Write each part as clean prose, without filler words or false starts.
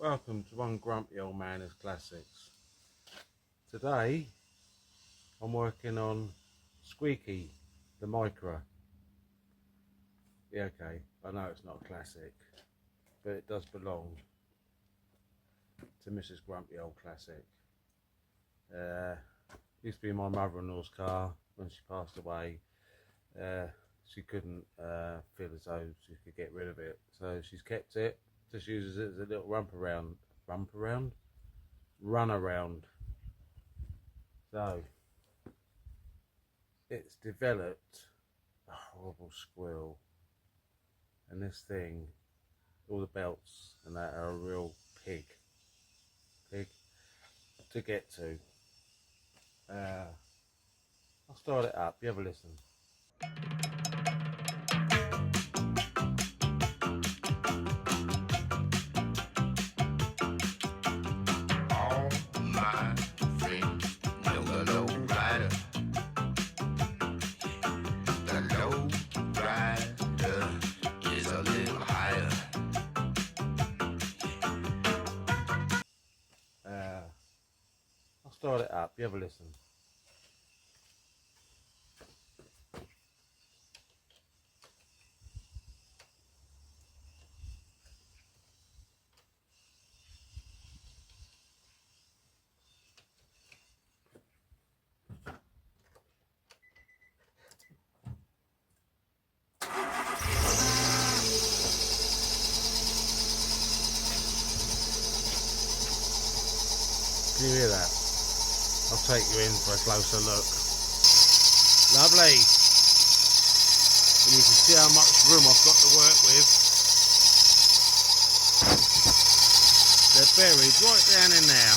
Welcome to One Grumpy Old Man is Classics. Today I'm working on Squeaky the MICRA. Yeah, okay, I know it's not a classic, but it does belong to Mrs. Grumpy Old Classic. Used to be my mother-in-law's car. When she passed away, she couldn't feel as though she could get rid of it, so she's kept it. Just uses it as a little run around. So it's developed a horrible squeal, and this thing, all the belts and that are a real pig to get to. I'll start it up, you have a listen. All my friends know the low rider. The low rider is a little higher. I'll start it up, you have a listen. Can you hear that? I'll take you in for a closer look. Lovely. And you can see how much room I've got to work with. They're buried right down in there.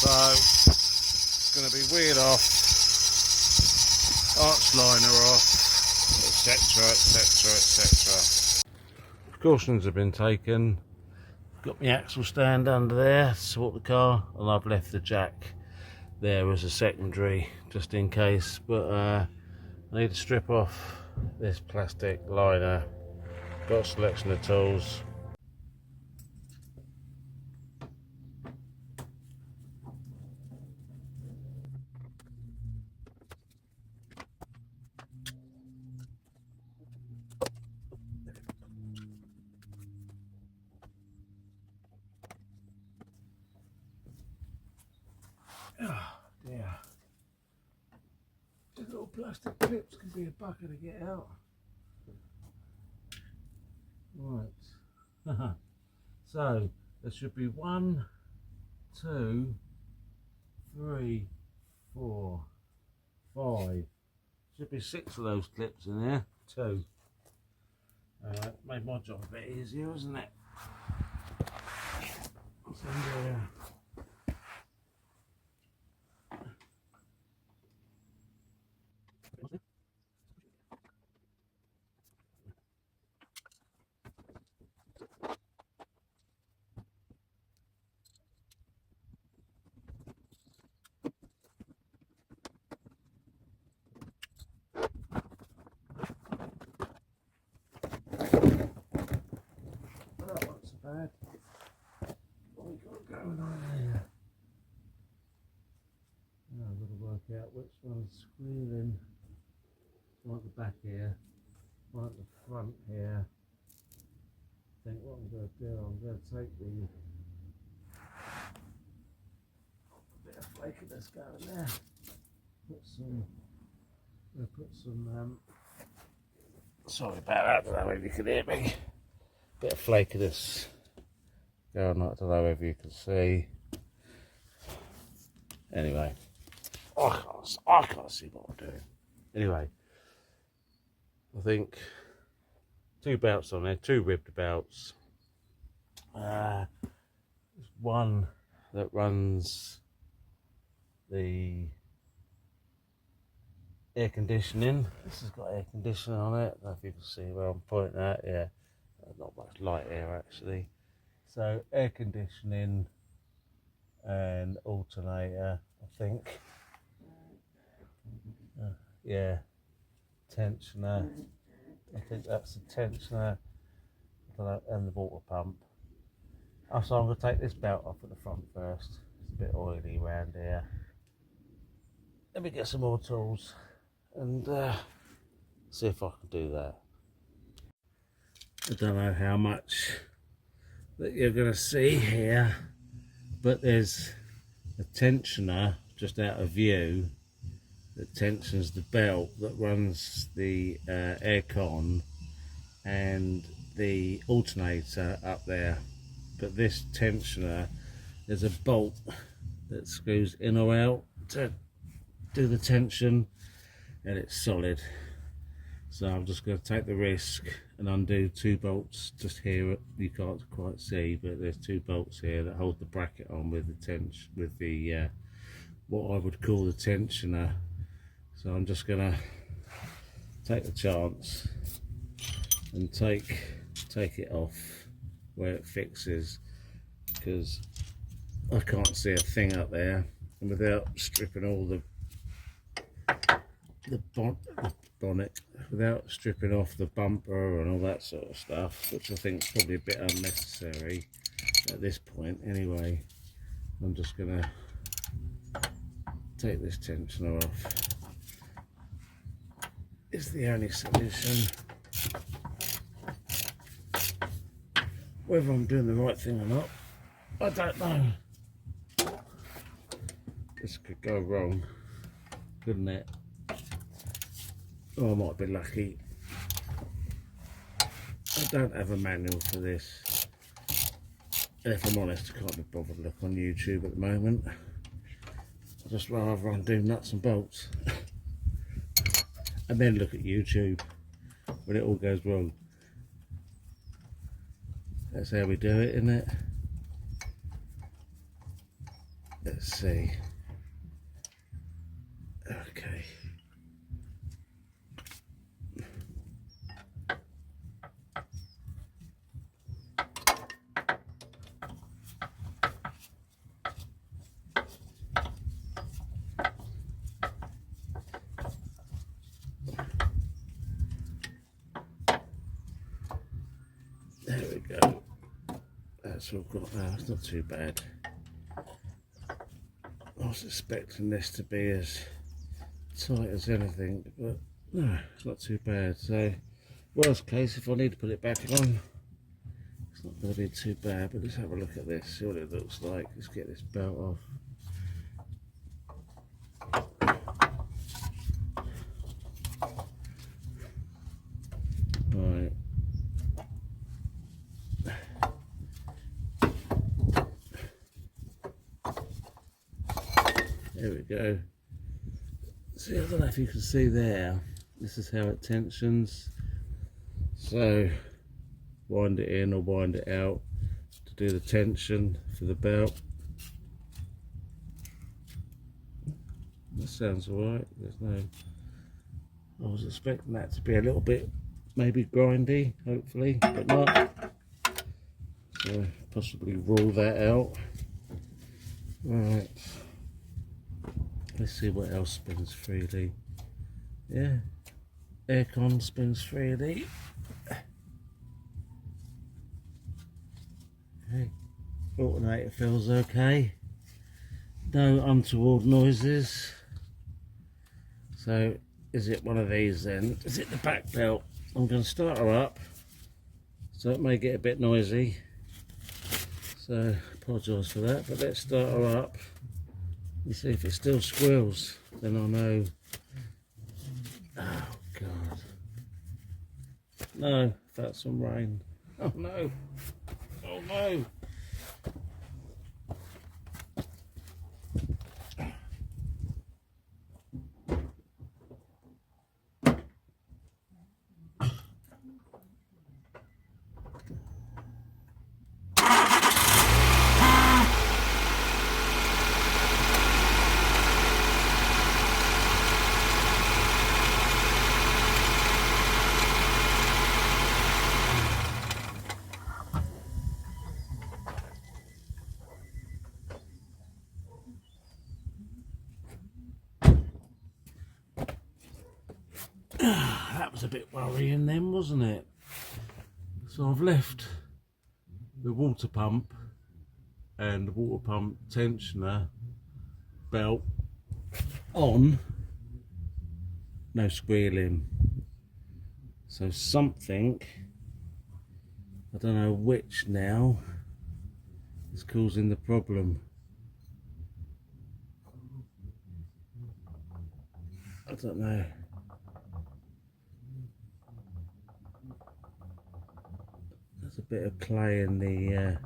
So it's going to be wheeled off, arch liner off, etc, etc, etc. Precautions have been taken. Got my axle stand under there to support the car, and I've left the jack there as a secondary just in case, but I need to strip off this plastic liner. Got a selection of tools. Oh dear. These little plastic clips can be a bucket to get out. Right. So there should be 1, 2, 3, 4, 5. Should be 6 of those clips in there. 2. Made my job a bit easier, isn't it? So, yeah. That wasn't so bad. What we got going on here? Now I've got to work out which one's squealing. One at the back here, one at the front here. I think what I'm going to do, I'm going to take the bit of flakiness going there. Put some. Sorry about that. I don't know if you can hear me. Bit of flakiness going on. I don't know if you can see. Anyway, I can't see what I'm doing. Anyway, I think 2 belts on there, 2 ribbed belts. There's one that runs the air conditioning. This has got air conditioning on it. I don't know if you can see where I'm pointing at. Yeah, not much light here actually. So air conditioning and alternator, I think. Yeah, tensioner. I think that's the tensioner. I don't know, and the water pump. So I'm going to take this belt off at the front first. It's a bit oily around here. Let me get some more tools and see if I can do that. I don't know how much that you're going to see here, but there's a tensioner just out of view that tensions the belt that runs the aircon and the alternator up there. But this tensioner, there's a bolt that screws in or out to do the tension, and it's solid. So I'm just going to take the risk and undo 2 bolts just here. You can't quite see, but there's 2 bolts here that hold the bracket on with the tension, with the what I would call the tensioner. So I'm just going to take the chance and take it off where it fixes, because I can't see a thing up there, and without stripping all the bonnet, without stripping off the bumper and all that sort of stuff, which I think is probably a bit unnecessary at this point anyway, I'm just gonna take this tensioner off. It's the only solution. Whether I'm doing the right thing or not, I don't know. This could go wrong, couldn't it? Oh, I might be lucky. I don't have a manual for this. And if I'm honest, I can't be bothered to look on YouTube at the moment. I'd just rather undo nuts and bolts and then look at YouTube when it all goes wrong. That's how we do it, isn't it? Let's see. Okay. There we go. That's all got now. It's not too bad. I was expecting this to be as tight as anything, but no, it's not too bad. So, worst case, if I need to put it back on, it's not going to be too bad. But let's have a look at this, see what it looks like. Let's get this belt off. Right. There we go. See, I don't know if you can see there. This is how it tensions. So, wind it in or wind it out to do the tension for the belt. That sounds alright. There's no. I was expecting that to be a little bit maybe grindy, hopefully, but not. So, possibly rule that out. Right. Let's see what else spins freely. Yeah, aircon spins freely. Okay, alternator feels okay. No untoward noises. So, is it one of these then? Is it the back belt? I'm going to start her up, so it may get a bit noisy. So, apologise for that, but let's start her up. You see, if it still squeals, then I'll know. Oh God! No, that's some rain. Oh no! Oh no! That was a bit worrying then, wasn't it? So I've left the water pump and the water pump tensioner belt on, no squealing. So something, I don't know which now, is causing the problem. I don't know. There's a bit of clay in the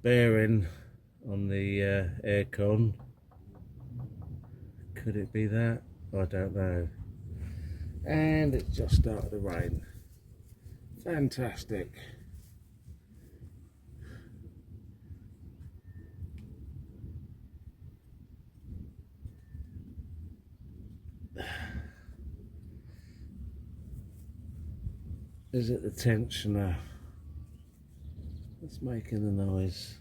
bearing on the aircon. Could it be that? I don't know. And it just started to rain. Fantastic. Is it the tensioner that's making the noise?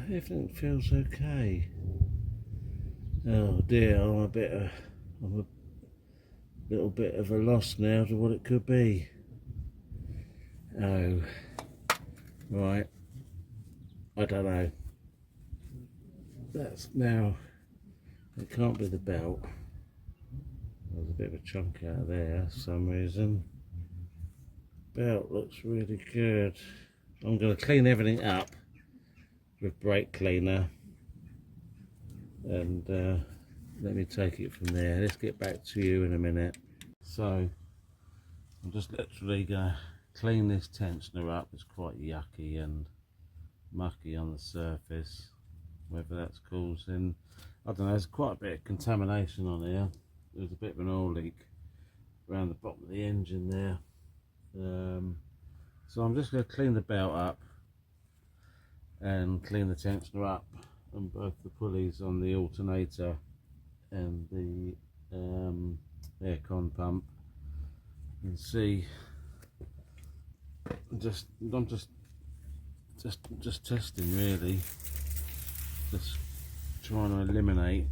Everything feels okay. Oh dear, I'm a little bit of a loss now to what it could be. Oh, right. I don't know. That's now, it can't be the belt. There's a bit of a chunk out there for some reason. Belt looks really good. I'm going to clean everything up with brake cleaner and let me take it from there. Let's get back to you in a minute. So I'm just literally going to clean this tensioner up. It's quite yucky and mucky on the surface, whether that's causing, I don't know, there's quite a bit of contamination on here. There's a bit of an oil leak around the bottom of the engine there. So I'm just going to clean the belt up and clean the tensioner up and both the pulleys on the alternator and the aircon pump, and see. I'm just testing really, just trying to eliminate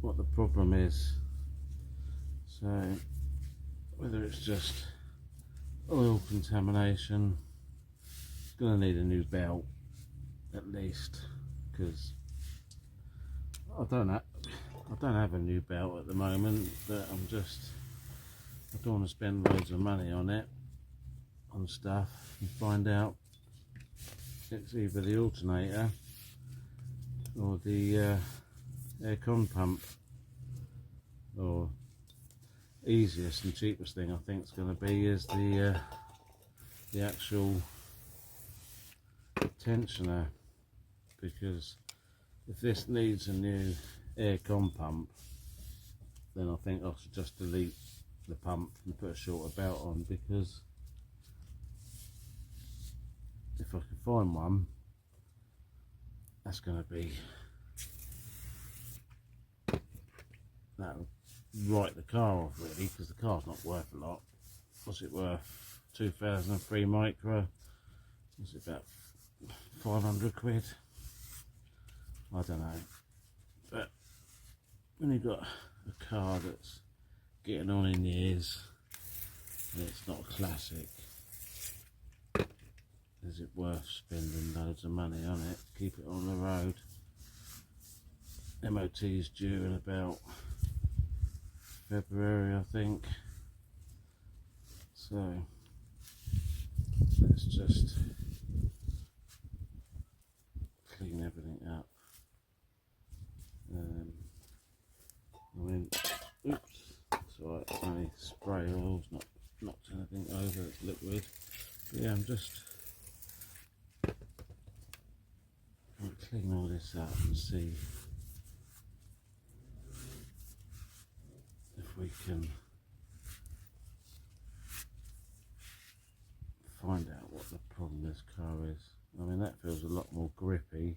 what the problem is. So whether it's just oil contamination, it's going to need a new belt at least, because I don't have a new belt at the moment, but I don't want to spend loads of money on it, on stuff, and find out it's either the alternator or the aircon pump. Or easiest and cheapest thing I think it's going to be is the actual tensioner, because if this needs a new aircon pump, then I think I should just delete the pump and put a shorter belt on, because if I can find one, that's going to be, that'll write the car off really, because the car's not worth a lot. What's it worth? 2003 Micra. Was it about 500 quid? I don't know. But when you've got a car that's getting on in years and it's not a classic, is it worth spending loads of money on it? Keep it on the road. MOT is due in about February, I think. So let's just clean everything up. I mean, oops, it's alright, it's only spray oil, it's not knocked anything over, it's liquid. But yeah, I'm just going to clean all this up and see if we can find out what the problem this car is. I mean, that feels a lot more grippy.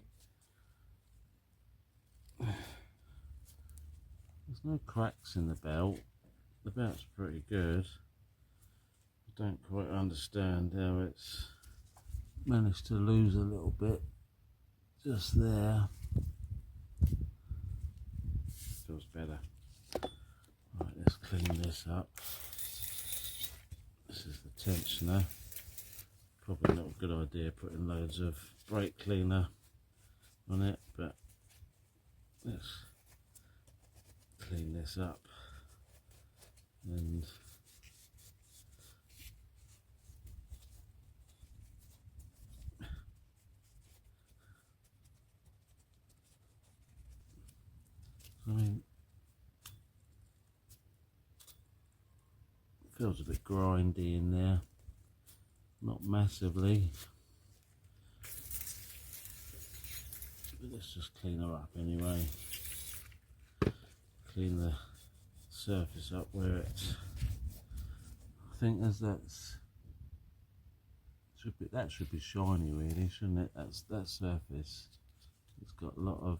There's no cracks in the belt. The belt's pretty good. I don't quite understand how it's managed to lose a little bit just there. feels better. Right, let's clean this up. This is the tensioner. Probably not a good idea putting loads of brake cleaner on it, but let's clean this up. And I mean, it feels a bit grindy in there, not massively, but let's just clean her up anyway. Clean the surface up where it's, I think that should be shiny really, shouldn't it? That surface, it's got a lot of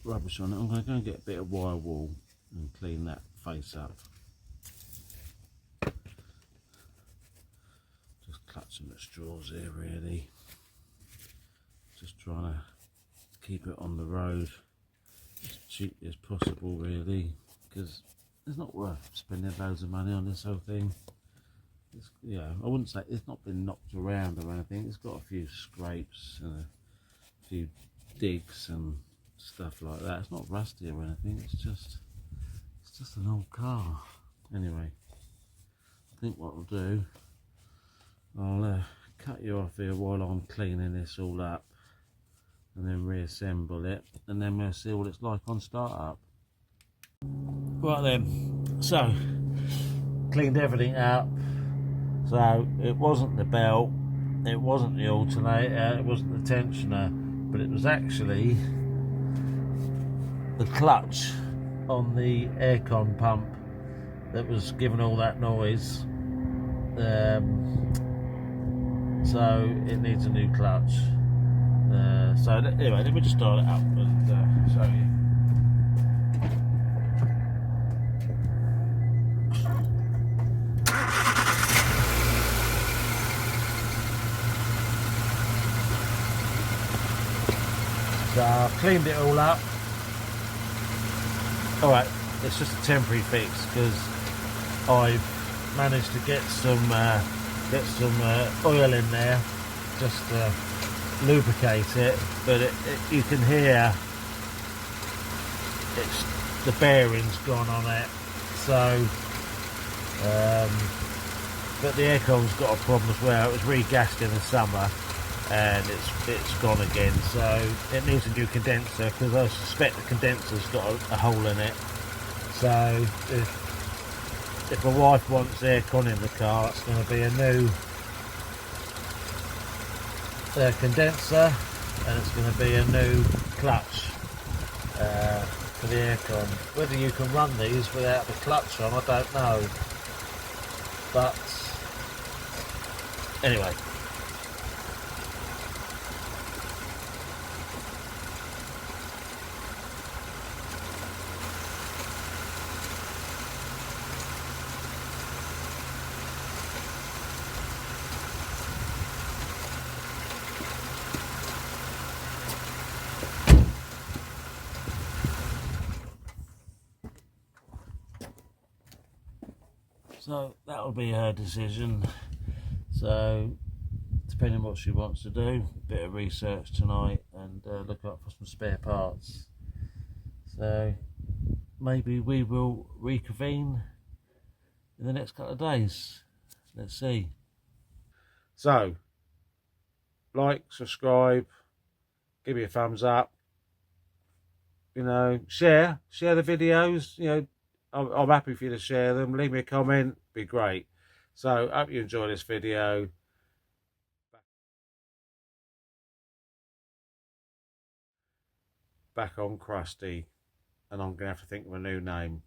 rubbish on it. I'm going to go and get a bit of wire wool and clean that face up. Just clutching at straws here really. Just trying to keep it on the road as cheaply as possible really, because it's not worth spending loads of money on this whole thing. It's, I wouldn't say it's not been knocked around or anything. It's got a few scrapes and a few digs and stuff like that. It's not rusty or anything. It's just an old car. Anyway, I think what I'll do, I'll cut you off here while I'm cleaning this all up, and then reassemble it, and then we'll see what it's like on startup. Right then, so cleaned everything up. So it wasn't the belt, it wasn't the alternator, it wasn't the tensioner, but it was actually the clutch on the aircon pump that was giving all that noise. So it needs a new clutch. So anyway, let me just start it up and show you. So I've cleaned it all up. Alright, it's just a temporary fix because I've managed to get some oil in there just to lubricate it, but you can hear the bearing's gone on it. So but the aircon's got a problem as well. It was regassed in the summer and it's gone again, so it needs a new condenser because I suspect the condenser's got a hole in it. So if my wife wants aircon in the car, it's going to be a new condenser, and it's going to be a new clutch for the aircon. Whether you can run these without the clutch on, I don't know, but anyway. So that'll be her decision. So depending on what she wants to do, a bit of research tonight and look up for some spare parts. So maybe we will reconvene in the next couple of days. Let's see. So like, subscribe, give me a thumbs up, share the videos, I'm happy for you to share them. Leave me a comment, be great. So hope you enjoy this video. Back on Krusty, and I'm gonna have to think of a new name.